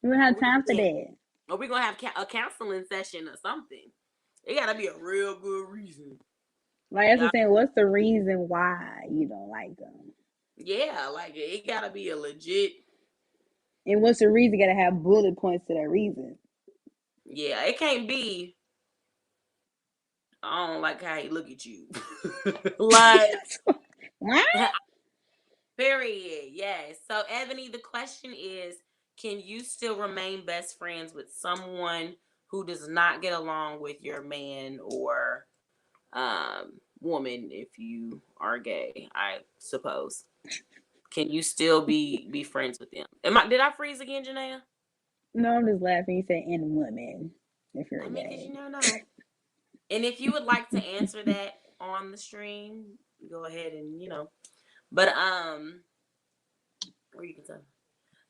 We don't have what time you for think? that. Or we gonna have a counseling session or something. It gotta be a real good reason. Like, that's the Y'all, saying, what's the reason why you don't like them? yeah, like it gotta be a legit. And what's the reason? You gotta have bullet points to that reason. Yeah, it can't be. I don't like how he look at you. Like, What? period. Yes. So, Ebony, the question is, can you still remain best friends with someone who does not get along with your man or woman if you are gay, I suppose. Can you still be friends with them? Did I freeze again, Janaea? No, I'm just laughing. You said in women, if you're I mean, cause gay. you never know. And if you would like to answer that on the stream, go ahead and But or you can tell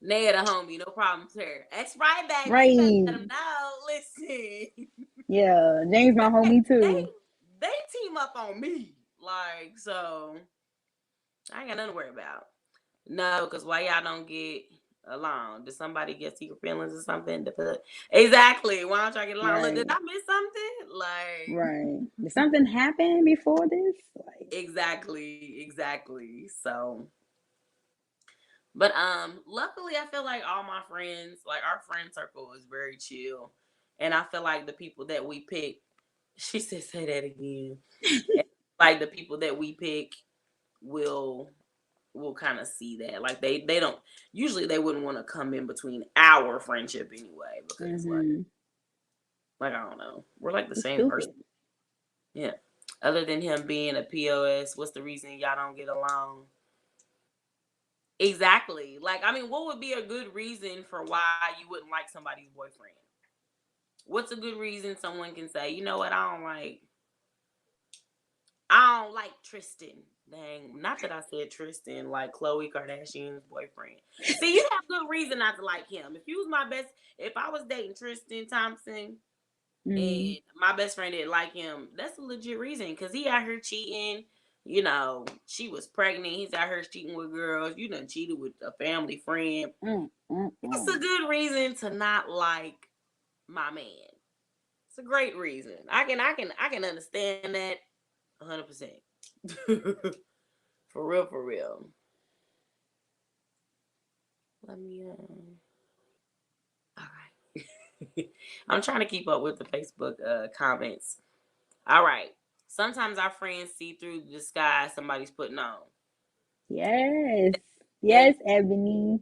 Naya the homie, no problem, sir. That's right, baby. You better let Right. them know. Listen, Yeah. James, my homie, they too. they team up on me, like so. I ain't got nothing to worry about. No, because why y'all don't get along? Did somebody get secret feelings or something? Exactly. Why don't y'all get along? Look, did Right. I miss something? Like Right. Did something happen before this? Like, exactly. So, but luckily I feel like all my friends, like our friend circle is very chill. And I feel like the people that we pick, she said say that again. Like the people that we pick will kind of see that. Like they don't usually they wouldn't want to come in between our friendship anyway because mm-hmm. like I don't know. We're like the It's same person. stupid. Yeah. Other than him being a POS, what's the reason y'all don't get along? Exactly. Like, I mean, what would be a good reason for why you wouldn't like somebody's boyfriend? What's a good reason someone can say, you know what, I don't like Tristan. Dang, not that I said Tristan, like Khloe Kardashian's boyfriend. See, you have good reason not to like him. If I was dating Tristan Thompson Mm-hmm. and my best friend didn't like him, that's a legit reason because he out here cheating. She was pregnant. He's out here cheating with girls. You done cheated with a family friend. That's a good reason to not like my man. It's a great reason. I can understand that 100%. For real, for real. Let me all right. I'm trying to keep up with the Facebook comments. All right. Sometimes our friends see through the disguise somebody's putting on. Yes. And Yes, Ebony.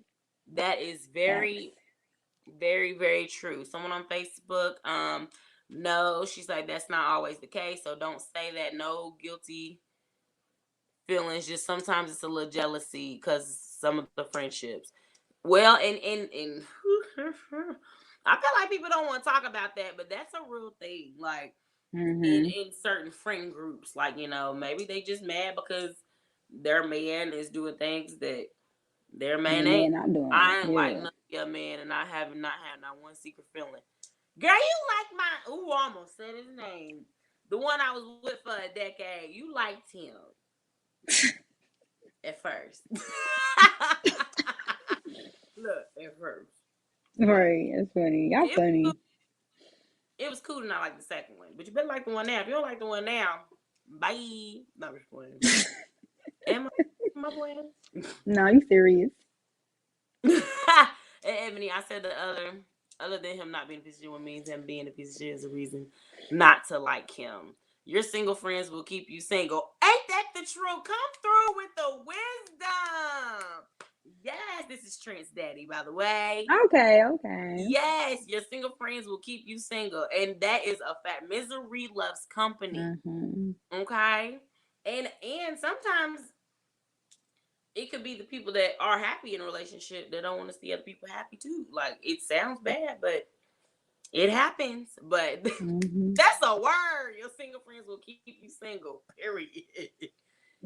that is Facts. very, very, very true. Someone on Facebook, no, she's like, that's not always the case. So don't say that. No guilty feelings. Just sometimes it's a little jealousy because some of the friendships. Well, and I feel like people don't want to talk about that, but that's a real thing. Like Mm-hmm. in certain friend groups, like maybe they just mad because their man is doing things that their And man the ain't. man not doing. I ain't like Yeah. none of your man, and I have not had not one secret feeling. Girl, you like my ooh, I almost said his name. The one I was with for a decade. You liked him at first. Look, at first. Right. That's funny. Y'all It, funny. it was cool to not like the second one. But you better like the one now. If you don't like the one now, bye. Not responding. Am I playing? No, you serious. And Ebony, I said the other than him not being a piece of shit, what means him being a piece of shit is a reason not to like him. Your single friends will keep you single. Ain't that the truth? Come through with the wisdom. Yes, this is Trent's daddy, by the way. Okay. Okay. Yes, your single friends will keep you single, and that is a fact. Misery loves company. Mm-hmm. Okay, and sometimes it could be the people that are happy in a relationship that don't want to see other people happy too. Like it sounds bad, but it happens. But Mm-hmm. that's a word. Your single friends will keep you single. Period.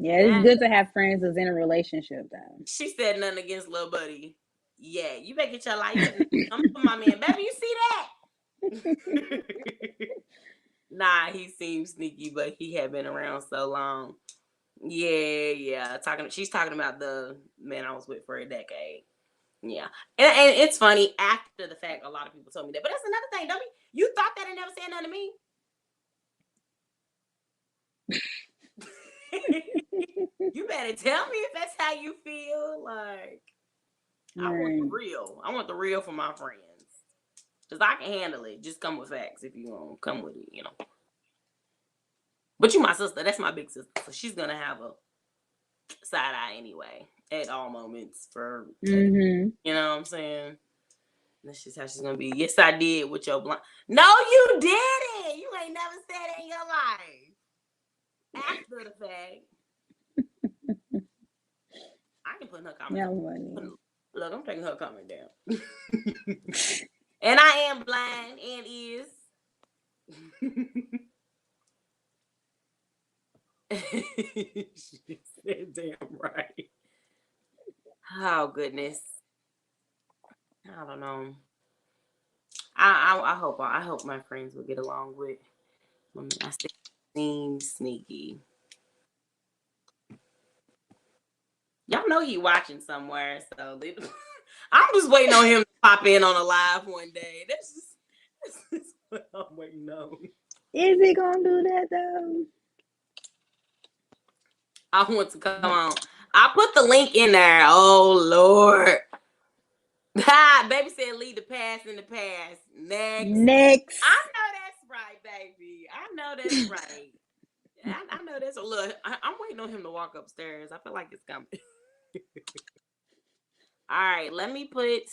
Yeah, it's That good to have friends that's in a relationship she said nothing against little buddy. Yeah, you better get your life. You better come for my man, baby. You see that? Nah, he seems sneaky, but he had been around so long. Yeah. She's talking about the man I was with for a decade. Yeah, and it's funny after the fact. A lot of people told me that, but that's another thing. Don't you thought that and never said nothing to me? You better tell me if that's how you feel. Like I want the right. real. I want the real for my friends. Cause I can handle it. Just come with facts if you want. Come with it. But you my sister. That's my big sister. So she's gonna have a side eye anyway at all moments for Mm-hmm. you know what I'm saying? That's just how she's gonna be. Yes, I did with your blind. No, you didn't. You ain't never said it in your life. After the fact. I ain't putting her comment Yeah, down. funny. Look, I'm taking her comment down. And I am blind and is. She said damn right. Oh goodness. I don't know. I hope my friends will get along with. I still seem sneaky. Y'all know he watching somewhere, so I'm just waiting on him to pop in on a live one day. That's what I'm waiting on. Is he gonna do that though? I want to come on. I put the link in there. Oh Lord. Ha, baby said leave the past in the past. Next. I know that's right, baby. I know that's right. I know that's a look. I'm waiting on him to walk upstairs. I feel like it's coming. All right, let me put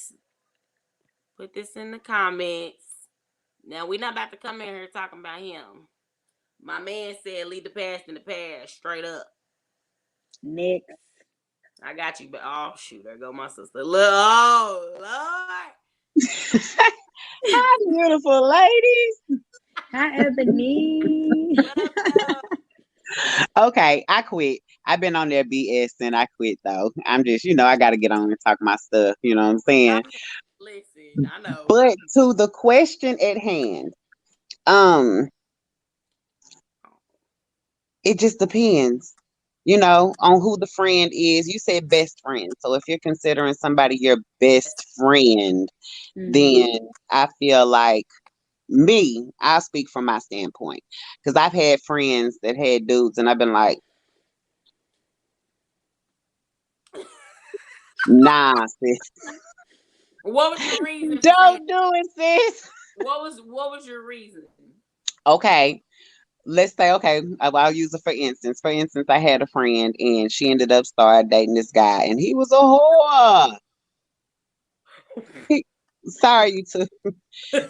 this in the comments. Now we're not about to come in here talking about him. My man said leave the past in the past, straight up. Next. I got you, but oh shoot, there go my sister. Look, oh Lord. Hi, beautiful ladies. Hi, Ebony. What up, though? Okay, I quit. I've been on there BS and I quit though. I'm just, I got to get on and talk my stuff. You know what I'm saying? Listen, I know. But to the question at hand, it just depends, on who the friend is. You said best friend. So if you're considering somebody your best friend, Mm-hmm. then I feel like me, I'll speak from my standpoint. Because I've had friends that had dudes and I've been like, nah, sis. What was your reason for saying? Don't do it, sis. What was your reason? Okay. Let's say, okay, I'll use it for instance. For instance, I had a friend and she ended up started dating this guy and he was a whore. Sorry, you two.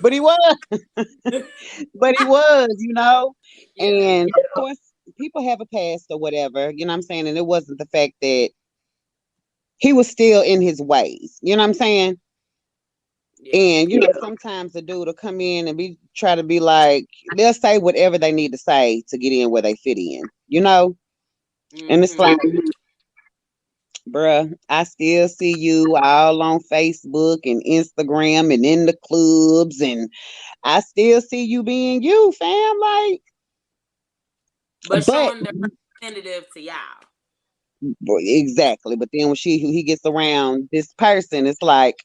But he was. But he was, Yeah. And of course, people have a past or whatever, you know what I'm saying? And it wasn't the fact that he was still in his ways, you know what I'm saying? Yeah. And sometimes the dude will come in and try to be like, they'll say whatever they need to say to get in where they fit in, And it's like, bruh, I still see you all on Facebook and Instagram and in the clubs, and I still see you being you, fam. Like, But but showing the representative to y'all. exactly. But then when he gets around this person, it's like,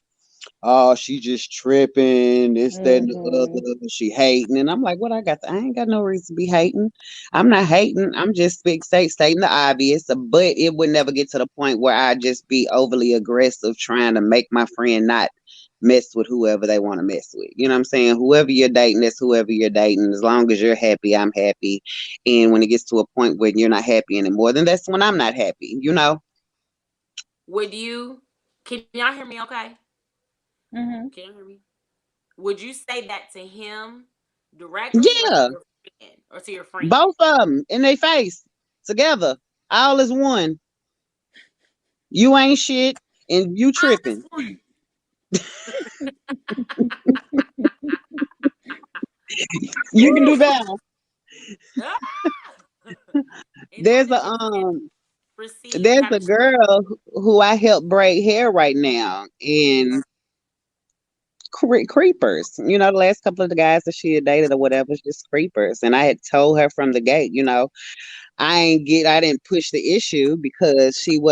oh, she just tripping, this, that, and the other. She hating. And I'm like, what I ain't got no reason to be hating. I'm not hating. I'm just stating the obvious. But it would never get to the point where I just be overly aggressive trying to make my friend not mess with whoever they want to mess with. You know what I'm saying? Whoever you're dating, that's whoever you're dating. As long as you're happy, I'm happy. And when it gets to a point where you're not happy anymore, then that's when I'm not happy, Can y'all hear me okay? Mm-hmm. Can you hear me? Would you say that to him directly or to Yeah. your friend? Or to your friend? Both of them in their face together, all as one. You ain't shit, and you tripping. You can do better. There's a girl who I help braid hair right now, and creepers. The last couple of the guys that she had dated or whatever, just creepers. And I had told her from the gate, I didn't push the issue because she's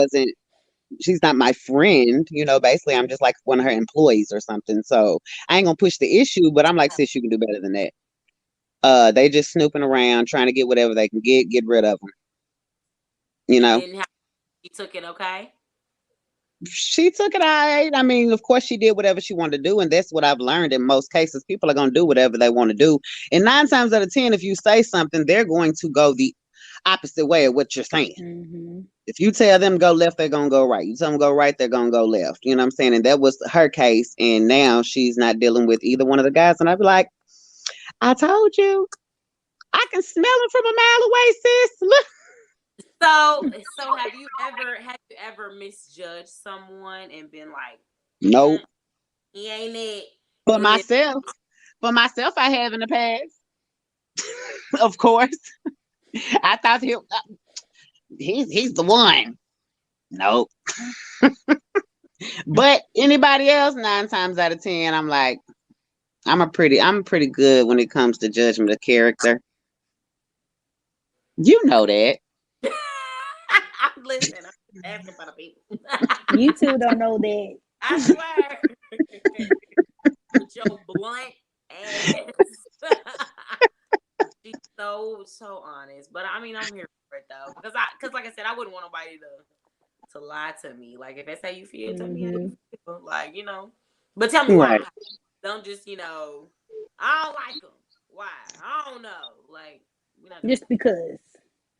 not my friend, basically I'm just like one of her employees or something. So I ain't gonna push the issue, but I'm like, sis, you can do better than that. They just snooping around, trying to get whatever they can get rid of them. And she took it okay? She took it all right. I mean, of course, she did whatever she wanted to do, and that's what I've learned in most cases. People are going to do whatever they want to do, and 9 times out of 10, if you say something, they're going to go the opposite way of what you're saying. Mm-hmm. If you tell them go left, they're going to go right. You tell them go right, they're going to go left. You know what I'm saying? And that was her case, and now she's not dealing with either one of the guys. And I'd be like, I told you, I can smell it from a mile away, sis. Look. So have you ever misjudged someone and been like, nope, he ain't it? For myself, I have in the past. Of course, I thought he's the one. Nope. But anybody else, 9 times out of 10, I'm like, I'm pretty good when it comes to judgment of character. You know that. Listen, I'm asking for the people. You two don't know that. I swear. With your blunt ass. She's so honest. But I mean, I'm here for it though. Because like I said, I wouldn't want nobody to lie to me. Like if that's how you feel, tell me how you feel. Like, But tell me why. Don't just, I don't like them. Why? I don't know. Like, just because.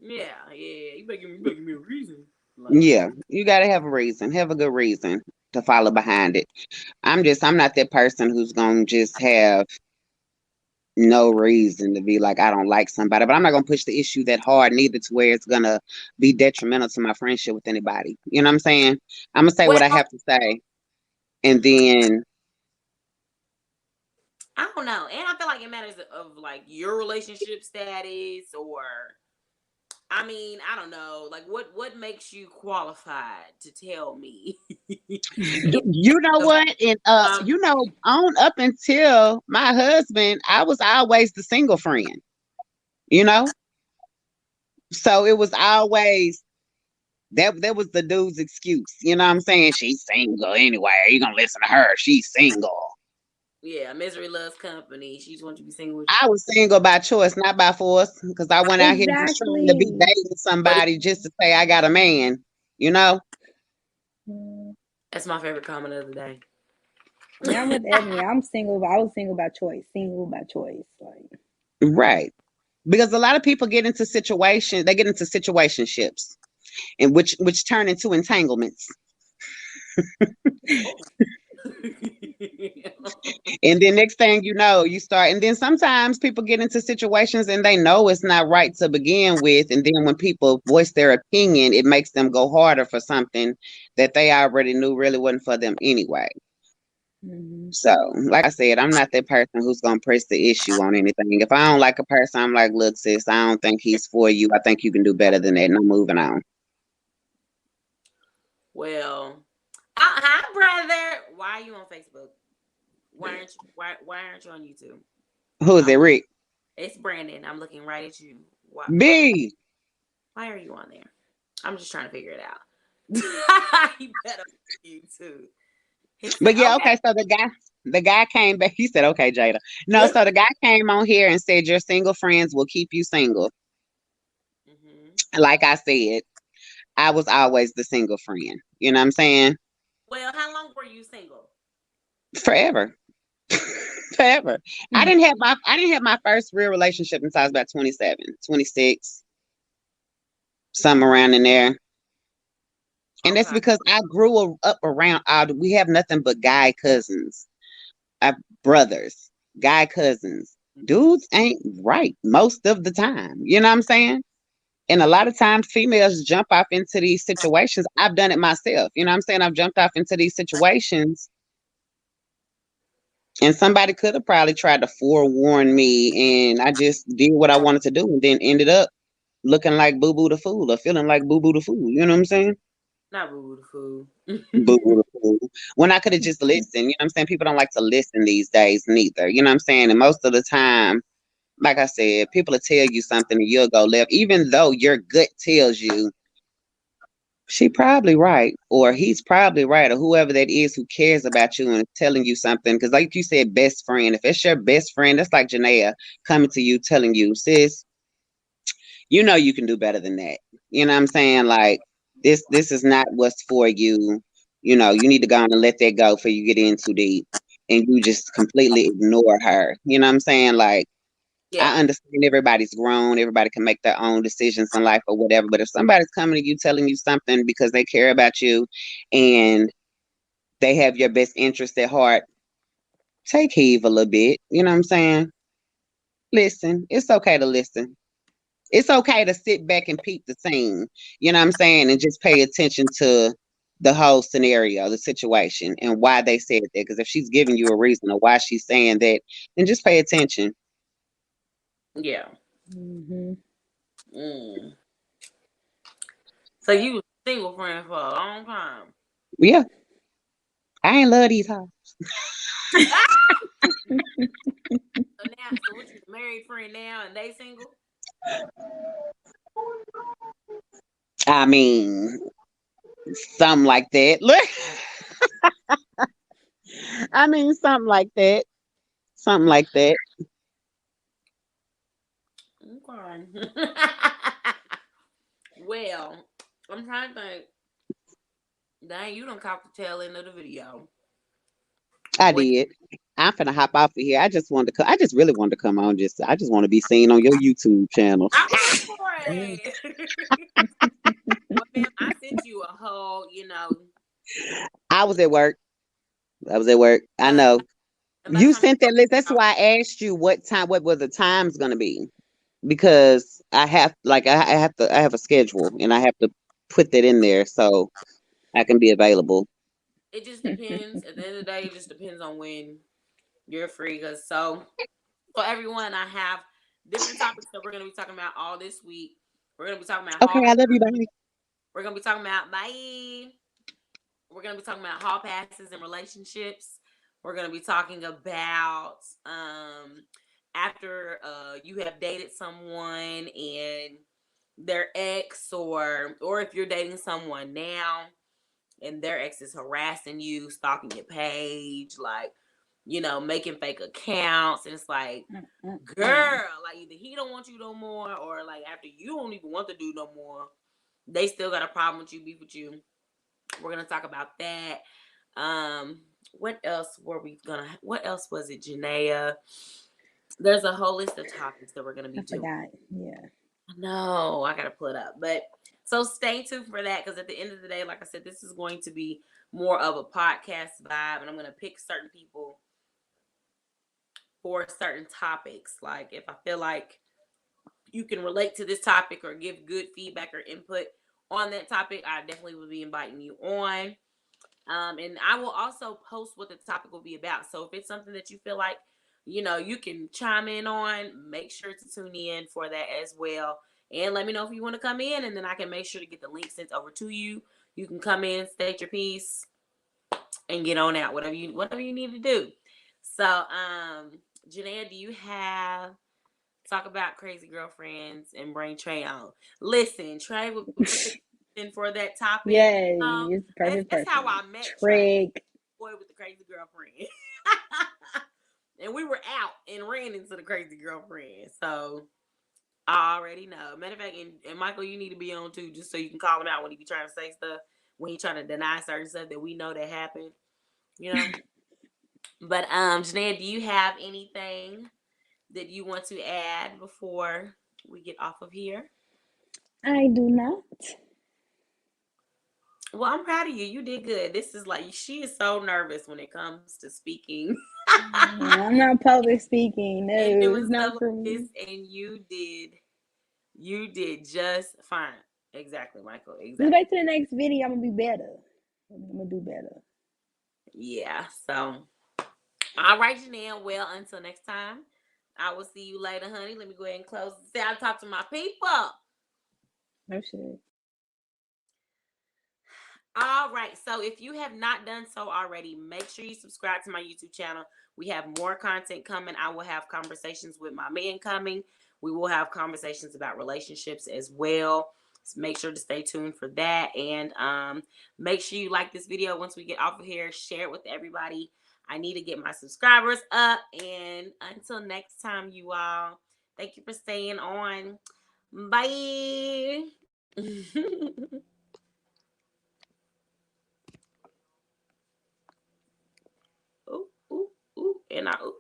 Yeah. You better give me a reason. Like, yeah, you gotta have a reason. Have a good reason to follow behind it. I'm not that person who's gonna just have no reason to be like, I don't like somebody, but I'm not gonna push the issue that hard neither to where it's gonna be detrimental to my friendship with anybody. You know what I'm saying? I'm gonna say what I have to say, and then I don't know. And I feel like it matters of like your relationship status, or I mean, I don't know. Like what makes you qualified to tell me? you know what? And on up until my husband, I was always the single friend. So it was always that was the dude's excuse. You know what I'm saying? She's single anyway. Are you gonna listen to her? She's single. Yeah, misery loves company. She just wants you to be single with I was single by choice, not by force, because I went out here just trying to be Exactly. dating somebody just to say I got a man, you know? That's my favorite comment of the day. Yeah, I'm with Ebony. I'm single. I was single by choice. Single by choice. Like, Right. Because a lot of people get into situations, they get into situationships, and which turn into entanglements. And then next thing you know, you start, and then sometimes people get into situations and they know it's not right to begin with. And then when people voice their opinion, it makes them go harder for something that they already knew really wasn't for them anyway. mhm. So, like I said, I'm not that person who's gonna press the issue on anything. If I don't like a person, I'm like, look, sis, I don't think he's for you. I think you can do better than that, and I'm moving on. Well, hi, brother. Why are you on Facebook? Why aren't you on YouTube? Who is it, Rick? It's Brandon. I'm looking right at you. Why are you on there? I'm just trying to figure it out. You better YouTube. He said, But yeah, okay. okay. So the guy came back. He said, "Okay, Jada." No, so the guy came on here and said, "Your single friends will keep you single." Like I said, I was always the single friend. You know what I'm saying? Well, how long were you single? Forever, forever. I didn't have my first real relationship until I was about 27, 26, somewhere around in there. And that's Okay. because I grew up around we have nothing but guy cousins, brothers, guy cousins. Dudes ain't right most of the time. You know what I'm saying? And a lot of times females jump off into these situations. I've done it myself. You know what I'm saying? I've jumped off into these situations, and somebody could have probably tried to forewarn me, and I just did what I wanted to do and then ended up looking like Boo Boo the Fool or feeling like Boo Boo the Fool. You know what I'm saying? Not rude the fool. Boo Boo the Fool. When I could have just listened. You know what I'm saying? People don't like to listen these days neither. You know what I'm saying? And most of the time, like I said, people will tell you something and you'll go left, even though your gut tells you she probably right, or he's probably right, or whoever that is who cares about you and is telling you something. Because, like you said, best friend. If it's your best friend, that's like Janaea coming to you, telling you, sis, you know you can do better than that. You know what I'm saying? Like this is not what's for you. You know, you need to go on and let that go before you get in too deep, and you just completely ignore her. You know what I'm saying? Like, Yeah. I understand everybody's grown, everybody can make their own decisions in life or whatever. But if somebody's coming to you telling you something because they care about you and they have your best interest at heart, take heed a little bit. You know what I'm saying? Listen. It's okay to listen. It's okay to sit back and peep the scene. You know what I'm saying? And just pay attention to the whole scenario, the situation, and why they said that. Because if she's giving you a reason of why she's saying that, then just pay attention. Yeah. Mhm. Mm. So you was single friend for a long time. Yeah. I ain't love these hoes. So what you married friend now and they single? I mean, something like that. Look, I mean, something like that. Something like that. Okay. Well, I'm trying to think. Dang, you don't caught the tail end of the video. I What? did. I'm finna hop off of here. I just wanted to I just really wanted to come on. I just want to be seen on your YouTube channel. I'm Mm. great. Well, ma'am, I sent you a whole, I was at work. I was at work. I uh, know. and by the You time sent that list. That's why I asked you what were the times gonna be. Because I have a schedule and I have to put that in there so I can be available. it just depends. At the end of the day, it just depends on when you're free. Cause for everyone, I have different topics that we're gonna be talking about all this week. We're gonna be talking about Okay, hall. I love you, bye. We're gonna be talking about bye. We're gonna be talking about hall passes and relationships. We're gonna be talking about after you have dated someone and their ex, or if you're dating someone now and their ex is harassing you, stalking your page, like making fake accounts. And it's like, girl, like either he don't want you no more, or like after you don't even want to do no more, they still got a problem with you, beef with you. We're gonna talk about that. What else was it, Janaea? There's a whole list of topics that we're gonna be doing. Forgot. Yeah. No, I gotta pull it up. But so stay tuned for that, because at the end of the day, like I said, this is going to be more of a podcast vibe, and I'm gonna pick certain people for certain topics. Like if I feel like you can relate to this topic or give good feedback or input on that topic, I definitely will be inviting you on. And I will also post what the topic will be about. So if it's something that you feel like, you can chime in on, make sure to tune in for that as well. And let me know if you want to come in, and then I can make sure to get the link sent over to you. You can come in, state your piece, and get on out, whatever you need to do. So, Janaea, do you have talk about crazy girlfriends and bring Trey on? Listen, Trey will in for that topic. Yay, it's the perfect that's how person. I met Trey. Boy with the crazy girlfriend. And we were out and ran into the crazy girlfriend. So I already know. Matter of fact, and Michael, you need to be on too, just so you can call him out when he be trying to say stuff, when he trying to deny certain stuff that we know that happened. But Janaea, do you have anything that you want to add before we get off of here? I do not. Well, I'm proud of you. You did good. This is like, she is so nervous when it comes to speaking. I'm not public speaking. No, And doing it's not stuff for like me. this, and you did just fine. Exactly, Michael. Exactly. Just wait till the next video. I'm gonna be better. I'm gonna do better. Yeah. So, all right, Janelle. Well, until next time, I will see you later, honey. Let me go ahead and close this out and talk to my people. No shit. All right. So if you have not done so already, make sure you subscribe to my YouTube channel. We have more content coming. I will have conversations with my man coming. We will have conversations about relationships as well. So make sure to stay tuned for that. And make sure you like this video once we get off of here. Share it with everybody. I need to get my subscribers up. And until next time, you all, thank you for staying on. Bye. Ooh, ooh, ooh, and ooh.